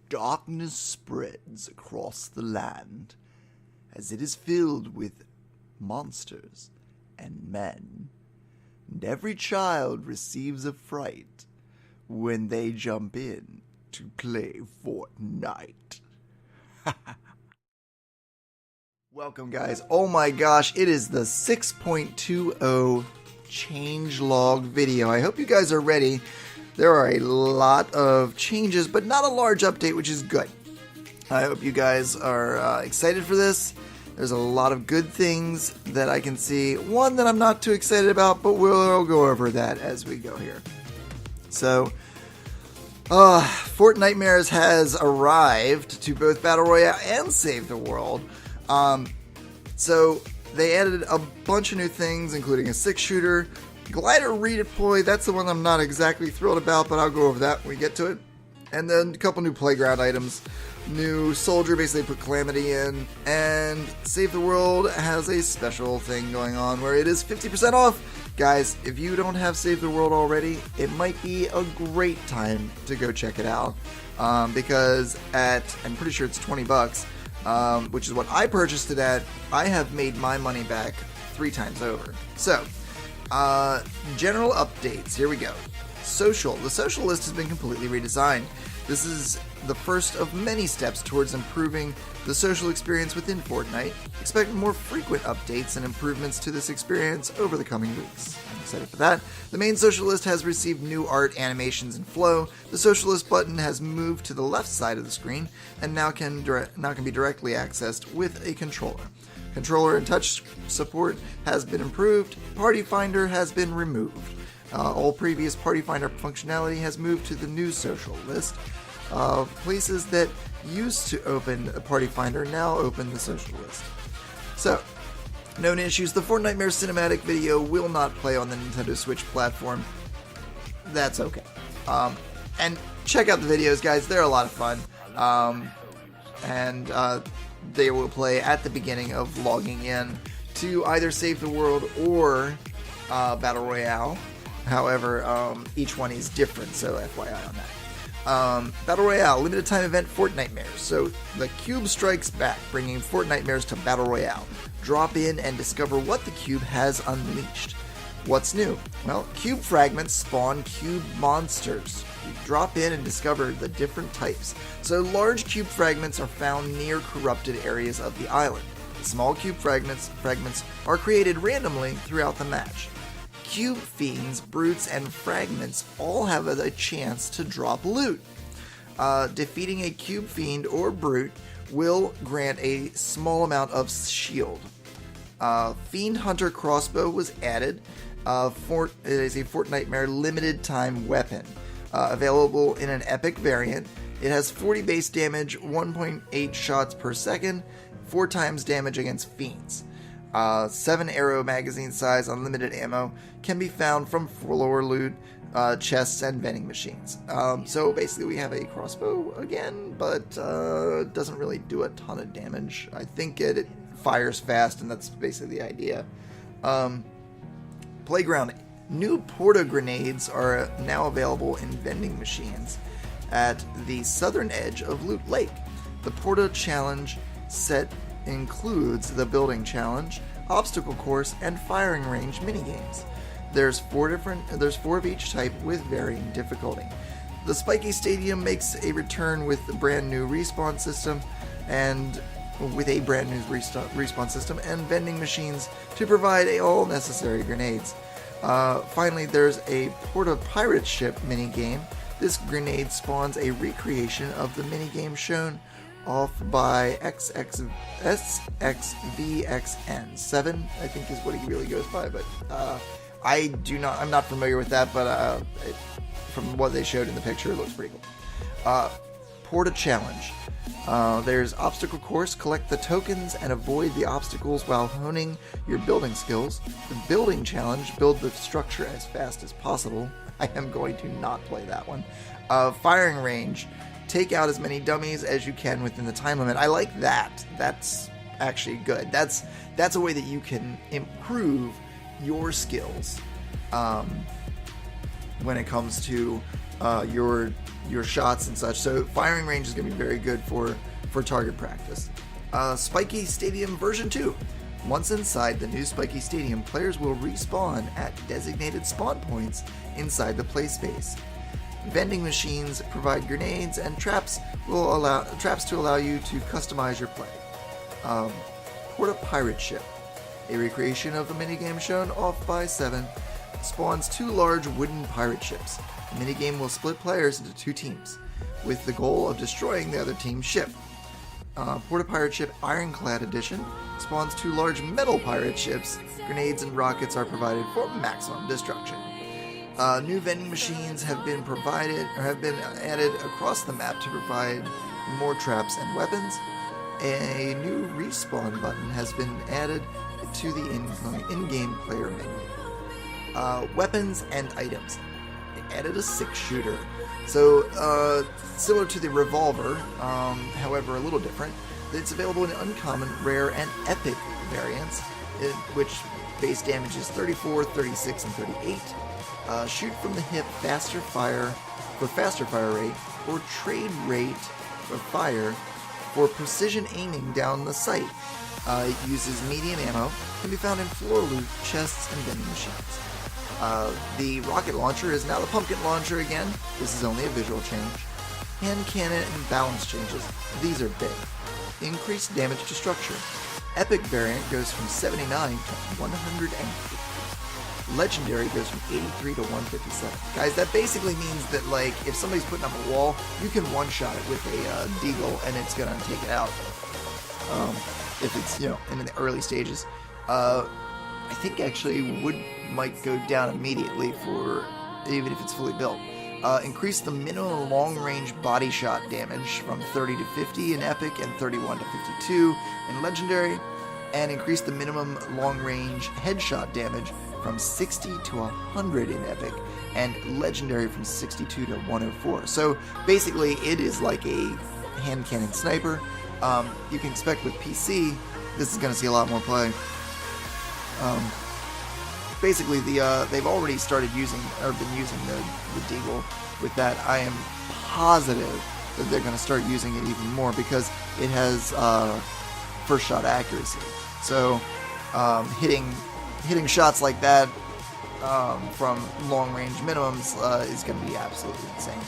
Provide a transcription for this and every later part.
darkness spreads across the land as it is filled with monsters and men, and every child receives a fright when they jump in to play Fortnite. Welcome, guys. Oh my gosh, it is the 6.20 changelog video. I hope you guys are ready. There are a lot of changes, but not a large update, which is good. I hope you guys are excited for this. There's a lot of good things that I can see. One that I'm not too excited about, but we'll go over that as we go here. So, Fortnitemares has arrived to both Battle Royale and Save the World. So they added a bunch of new things, including a 6-shooter, glider redeploy. That's the one I'm not exactly thrilled about, but I'll go over that when we get to it. And then a couple new playground items. New soldier, basically put Calamity in, and Save the World has a special thing going on where it is 50% off. Guys, if you don't have Save the World already, it might be a great time to go check it out, because I'm pretty sure it's 20 bucks, which is what I purchased it at. I have made my money back 3 times over. So, general updates, here we go. Social. The social list has been completely redesigned. This is the first of many steps towards improving the social experience within Fortnite. Expect more frequent updates and improvements to this experience over the coming weeks. I'm excited for that. The main social list has received new art, animations, and flow. The social list button has moved to the left side of the screen and now can be directly accessed with a controller. Controller and touch support has been improved. Party Finder has been removed. All previous Party Finder functionality has moved to the new social list. Places that used to open a Party Finder now open the social list. So, known issues. The Fortnitemares cinematic video will not play on the Nintendo Switch platform. That's okay. And check out the videos, guys. They're a lot of fun. They will play at the beginning of logging in to either Save the World or Battle Royale. However, each one is different, so FYI on that. Battle Royale, limited time event Fortnitemares. So, the cube strikes back, bringing Fortnitemares to Battle Royale. Drop in and discover what the cube has unleashed. What's new? Well, cube fragments spawn cube monsters. You drop in and discover the different types. So, large cube fragments are found near corrupted areas of the island. Small cube fragments are created randomly throughout the match. Cube fiends, brutes, and fragments all have a chance to drop loot. Defeating a cube fiend or brute will grant a small amount of shield. Fiend Hunter crossbow was added. It is a Fortnitemare limited time weapon, available in an epic variant. It has 40 base damage, 1.8 shots per second, 4 times damage against fiends. 7 arrow magazine size unlimited ammo can be found from floor loot, chests, and vending machines. So basically we have a crossbow again, but doesn't really do a ton of damage. I think it fires fast, and that's basically the idea. Playground. New porta grenades are now available in vending machines at the southern edge of Loot Lake. The porta challenge set includes the building challenge, obstacle course, and firing range minigames. There's 4 of each type with varying difficulty. The Spiky Stadium makes a return with a brand new respawn system and vending machines to provide all necessary grenades. Finally, there's a Porta Pirate Ship minigame. This grenade spawns a recreation of the minigame shown off by SXVXN. 7, I think, is what he really goes by, but I'm not familiar with that, but from what they showed in the picture, it looks pretty cool. Porta Challenge. There's obstacle course, collect the tokens and avoid the obstacles while honing your building skills. The building challenge, build the structure as fast as possible. I am going to not play that one. Firing range, take out as many dummies as you can within the time limit. I like that. That's actually good. That's a way that you can improve your skills when it comes to your shots and such. So firing range is going to be very good for target practice. Spiky Stadium version 2. Once inside the new Spiky Stadium, players will respawn at designated spawn points inside the play space. Vending machines provide grenades and traps to allow you to customize your play. Porta Pirate Ship, a recreation of the minigame shown off by 7, spawns 2 large wooden pirate ships. The minigame will split players into 2 teams, with the goal of destroying the other team's ship. Porta Pirate Ship Ironclad Edition spawns 2 large metal pirate ships. Grenades and rockets are provided for maximum destruction. New vending machines have been added across the map to provide more traps and weapons. A new respawn button has been added to the in-game player menu. Weapons and items. They added a 6-shooter. So, similar to the revolver, however a little different. It's available in uncommon, rare, and epic variants, which base damage is 34, 36, and 38. Shoot from the hip, faster fire rate, or trade rate of fire for precision aiming down the sight. It uses medium ammo, can be found in floor loot, chests, and vending machines. The rocket launcher is now the pumpkin launcher again. This is only a visual change. Hand cannon and balance changes. These are big. Increased damage to structure. Epic variant goes from 79 to 108. Legendary goes from 83 to 157. Guys, that basically means that, like, if somebody's putting up a wall, you can one-shot it with a deagle and it's gonna take it out. If it's, in the early stages. I think actually wood might go down immediately for even if it's fully built. Increase the minimum long-range body shot damage from 30 to 50 in Epic and 31 to 52 in Legendary, and increase the minimum long-range headshot damage from 60 to 100 in Epic, and Legendary from 62 to 104. So basically, it is like a hand cannon sniper. You can expect with PC, this is going to see a lot more play. Basically, they've already started been using the deagle with that. I am positive that they're going to start using it even more because it has first shot accuracy. So hitting shots like that from long range minimums is going to be absolutely insane.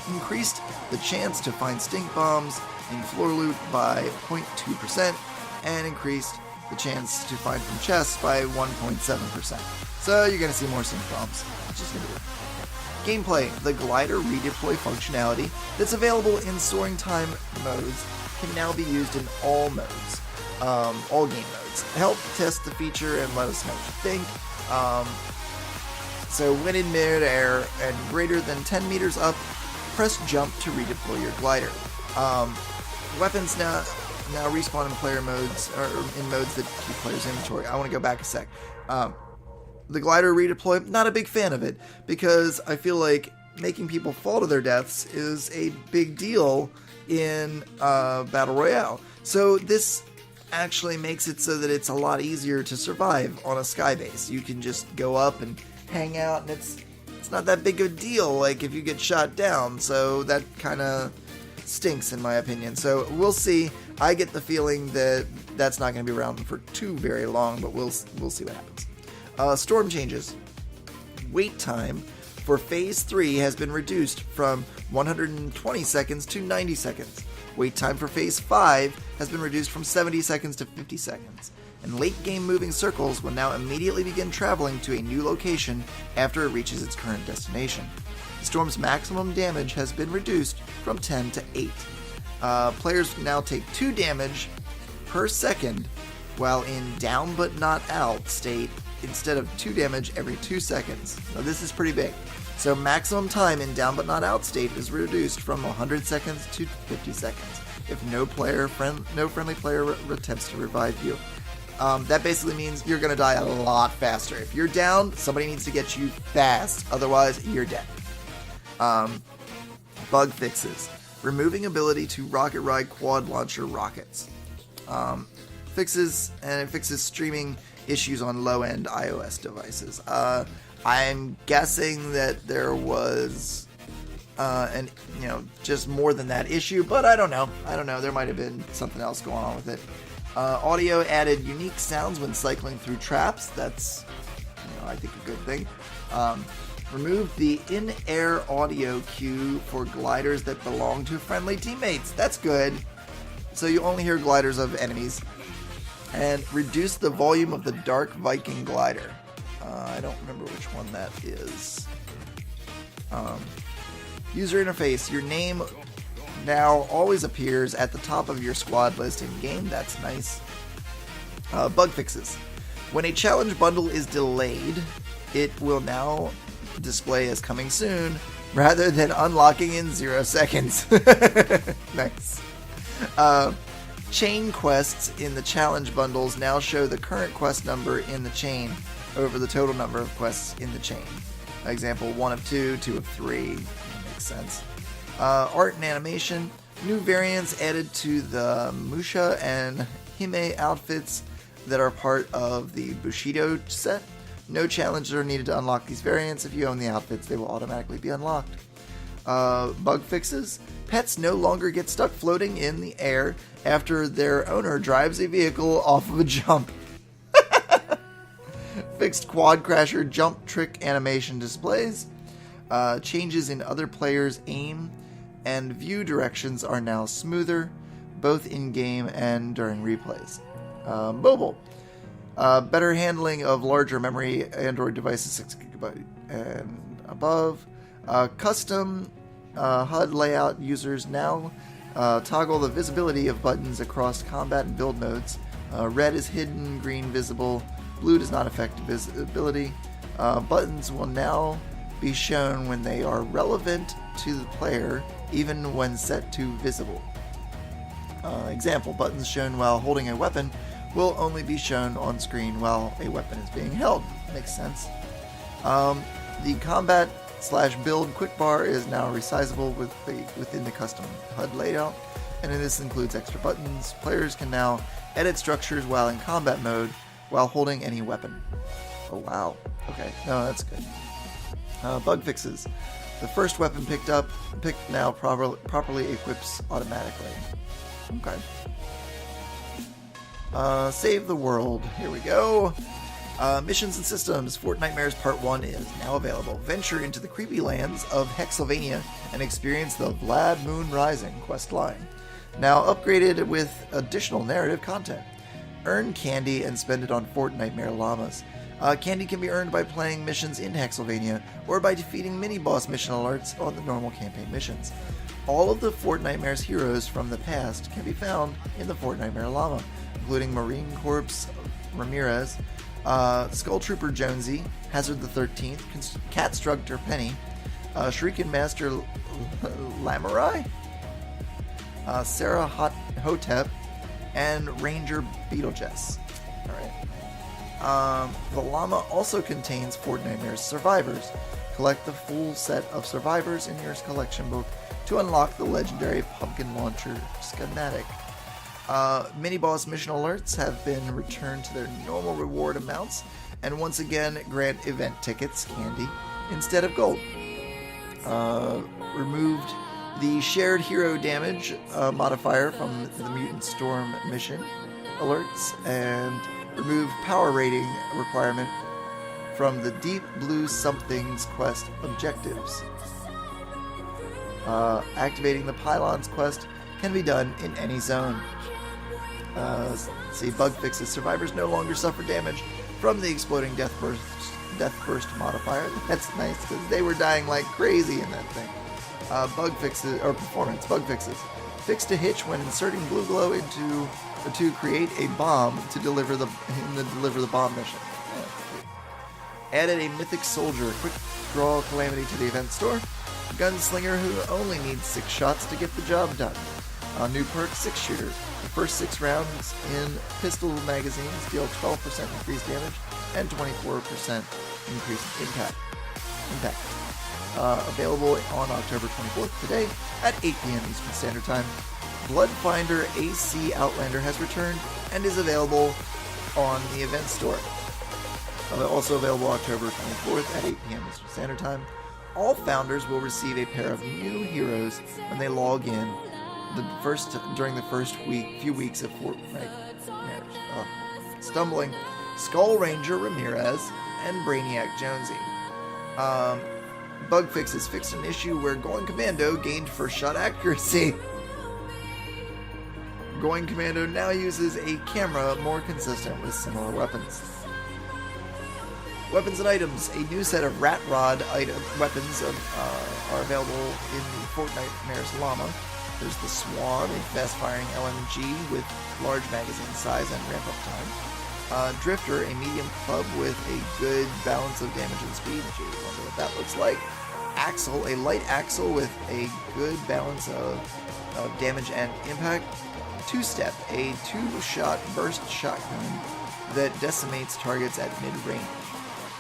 Increased the chance to find stink bombs in floor loot by 0.2%, and increased the chance to find from chests by 1.7%. So you're going to see more stink bombs, which is going to be gameplay. The glider redeploy functionality that's available in soaring time modes can now be used in all modes, all game modes. Help test the feature and let us know what you think. So when in mid-air and greater than 10 meters up, press jump to redeploy your glider. Weapons now respawn in player modes, or in modes that keep players' inventory. I want to go back a sec. The glider redeploy, not a big fan of it, because I feel like making people fall to their deaths is a big deal in Battle Royale. So this actually makes it so that it's a lot easier to survive on a sky base. You can just go up and hang out, and it's not that big of a deal, like if you get shot down, so that kind of stinks in my opinion. So we'll see. I get the feeling that that's not going to be around for too very long, but we'll see what happens. Storm changes. Wait time for Phase 3 has been reduced from 120 seconds to 90 seconds. Wait time for Phase 5 has been reduced from 70 seconds to 50 seconds. And late game moving circles will now immediately begin traveling to a new location after it reaches its current destination. The storm's maximum damage has been reduced from 10 to 8. Players now take 2 damage per second while in down but not out state instead of 2 damage every 2 seconds. Now this is pretty big. So maximum time in down but not out state is reduced from 100 seconds to 50 seconds if no friendly player attempts to revive you. That basically means you're going to die a lot faster. If you're down, somebody needs to get you fast, otherwise you're dead. Bug fixes. Removing ability to rocket ride quad launcher rockets. Fixes streaming issues on low-end iOS devices. I'm guessing that there was and just more than that issue, but I don't know. There might have been something else going on with it. Audio added unique sounds when cycling through traps. That's, I think a good thing. Removed the in-air audio cue for gliders that belong to friendly teammates. That's good. So you only hear gliders of enemies. And reduced the volume of the Dark Viking glider. I don't remember which one that is. User interface. Your name now always appears at the top of your squad list in game. That's nice. Bug fixes. When a challenge bundle is delayed, it will now display as coming soon rather than unlocking in 0 seconds. Nice. Chain quests in the challenge bundles now show the current quest number in the chain over the total number of quests in the chain. Example, 1 of 2, 2 of 3. That makes sense. Art and animation. New variants added to the Musha and Hime outfits that are part of the Bushido set. No challenges are needed to unlock these variants. If you own the outfits, they will automatically be unlocked. Bug fixes. Pets no longer get stuck floating in the air after their owner drives a vehicle off of a jump. Fixed quad crasher jump trick animation displays. Changes in other players' aim and view directions are now smoother, both in-game and during replays. Mobile. Better handling of larger memory Android devices 6GB and above. Custom HUD layout. Users now toggle the visibility of buttons across combat and build modes. Red is hidden, green visible, blue does not affect visibility. Buttons will now be shown when they are relevant to the player, even when set to visible. Example, buttons shown while holding a weapon will only be shown on screen while a weapon is being held. Makes sense. The combat/build quick bar is now resizable within the custom HUD layout, and this includes extra buttons. Players can now edit structures while in combat mode while holding any weapon. Oh wow. Okay, no, that's good. Bug fixes. The first weapon picked now properly equips automatically. Okay. Save the world. Here we go. Missions and systems. Fortnitemares Part 1 is now available. Venture into the creepy lands of Hexylvania and experience the Vlad Moon Rising questline. Now upgraded with additional narrative content. Earn candy and spend it on Fortnitemares llamas. Candy can be earned by playing missions in Hexylvania or by defeating mini-boss mission alerts on the normal campaign missions. All of the Fortnitemares heroes from the past can be found in the Fortnitemares llama, including Marine Corps Ramirez, Skull Trooper Jonesy, Hazard the 13th, Cat Structor Penny, Shuriken Master Lamurai, Sarah Hotep, and Ranger Beetlejuice. Alright. The llama also contains Fortnitemares survivors. Collect the full set of survivors in your collection book to unlock the legendary pumpkin launcher schematic. Mini-boss mission alerts have been returned to their normal reward amounts, and once again grant event tickets, candy, instead of gold. Removed the shared hero damage modifier from the Mutant Storm mission alerts, and removed power rating requirement from the Deep Blue Somethings quest objectives. Activating the Pylons quest can be done in any zone. See, bug fixes. Survivors no longer suffer damage from the exploding death burst modifier. That's nice because they were dying like crazy in that thing. Bug fixes or performance. Bug fixes. Fixed a hitch when inserting blue glow into to create a bomb to deliver the bomb mission. Yeah. Added a mythic soldier, quick draw calamity to the event store. Gunslinger who only needs 6 shots to get the job done. New perk, 6 shooter. The first 6 rounds in pistol magazines deal 12% increased damage and 24% increased impact. Available on October 24th today at 8 p.m. Eastern Standard Time. Bloodfinder AC Outlander has returned and is available on the event store. Also available October 24th at 8 p.m. Eastern Standard Time. All founders will receive a pair of new heroes when they log in during the first few weeks of Fortnite. Stumbling, Skull Ranger Ramirez, and Brainiac Jonesy. Bug fixes fixed an issue where Going Commando gained first shot accuracy. Going Commando now uses a camera more consistent with similar weapons. Weapons and items. A new set of Rat Rod weapons are available in the Fortnitemares Llama. There's the Swan, a fast-firing LMG with large magazine size and ramp-up time. Drifter, a medium club with a good balance of damage and speed. I wonder what that looks like. Axle, a light axle with a good balance of damage and impact. Two-step, a two-shot burst shotgun that decimates targets at mid-range.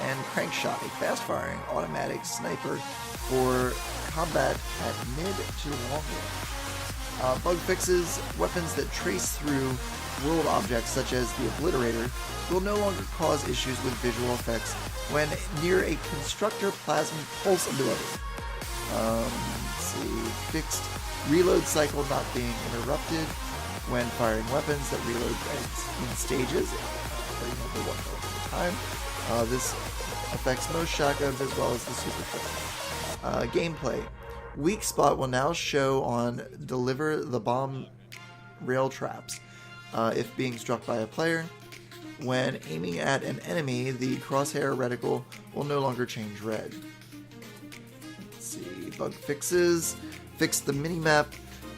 And Crankshot, a fast-firing automatic sniper for combat at mid to long range. Bug fixes. Weapons that trace through world objects such as the Obliterator will no longer cause issues with visual effects when near a constructor plasma pulse ability. Let's see. Fixed reload cycle not being interrupted when firing weapons that reload in stages, one at a time. This affects most shotguns as well as the super shotgun. Gameplay. Weak spot will now show on deliver the bomb rail traps. If being struck by a player, when aiming at an enemy, the crosshair reticle will no longer change red. Let's see. Bug fixes. Fix the minimap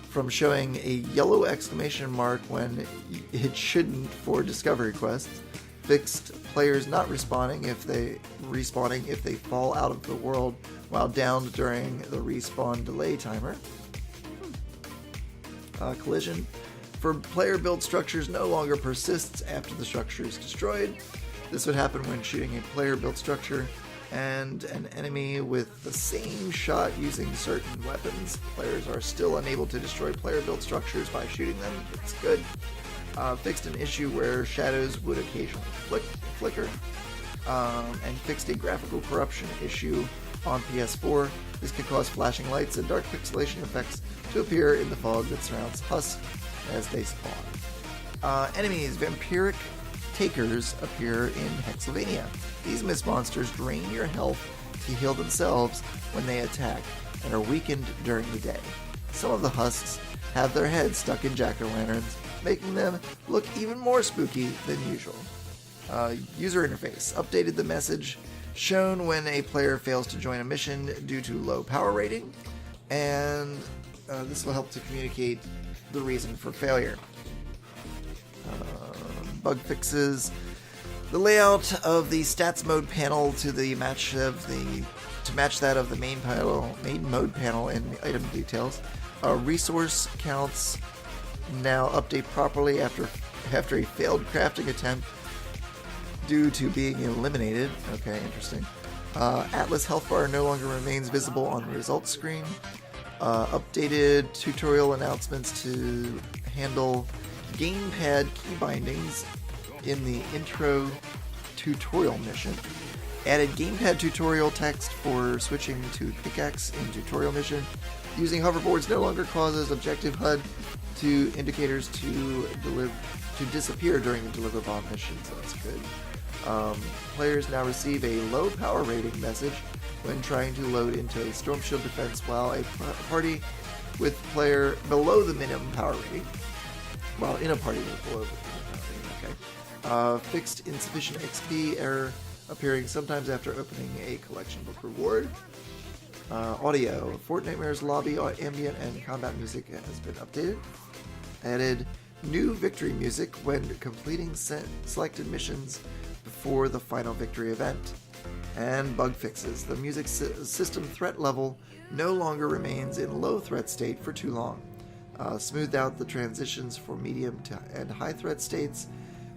from showing a yellow exclamation mark when it shouldn't for discovery quests. Fixed players not respawning if they fall out of the world while downed during the respawn delay timer. Collision. For player built structures no longer persists after the structure is destroyed. This would happen when shooting a player built structure and an enemy with the same shot using certain weapons. Players are still unable to destroy player built structures by shooting them. It's good. Fixed an issue where shadows would occasionally flicker, and fixed a graphical corruption issue on PS4. This could cause flashing lights and dark pixelation effects to appear in the fog that surrounds husks as they spawn. Enemies, vampiric takers appear in Hexylvania. These mist monsters drain your health to heal themselves when they attack and are weakened during the day. Some of the husks have their heads stuck in jack-o'-lanterns, making them look even more spooky than usual. User interface. Updated the message shown when a player fails to join a mission due to low power rating, and this will help to communicate the reason for failure. Bug fixes. The layout of the stats mode panel to match that of the main mode panel in the item details. Resource counts now update properly after a failed crafting attempt due to being eliminated. Okay, interesting. Atlas health bar no longer remains visible on the results screen. Updated tutorial announcements to handle gamepad key bindings in the intro tutorial mission. Added gamepad tutorial text for switching to pickaxe in tutorial mission. Using hoverboards no longer causes objective HUD to indicators to disappear during the deliver bomb mission, so that's good. Players now receive a low power rating message when trying to load into a storm shield defense, while a party with player below the minimum power rating, while in a party with below the minimum power rating. Fixed insufficient XP error appearing sometimes after opening a collection book reward. Audio. Fortnitemares lobby ambient and combat music has been updated. Added new victory music when completing selected missions before the final victory event. And bug fixes. The music system threat level no longer remains in low threat state for too long. Smoothed out the transitions for medium and high threat states.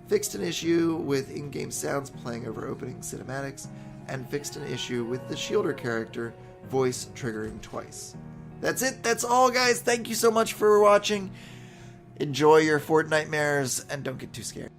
Fixed an issue with in-game sounds playing over opening cinematics. And fixed an issue with the Shielder character voice triggering twice. That's it. That's all, guys. Thank you so much for watching. Enjoy your Fortnitemares and don't get too scared.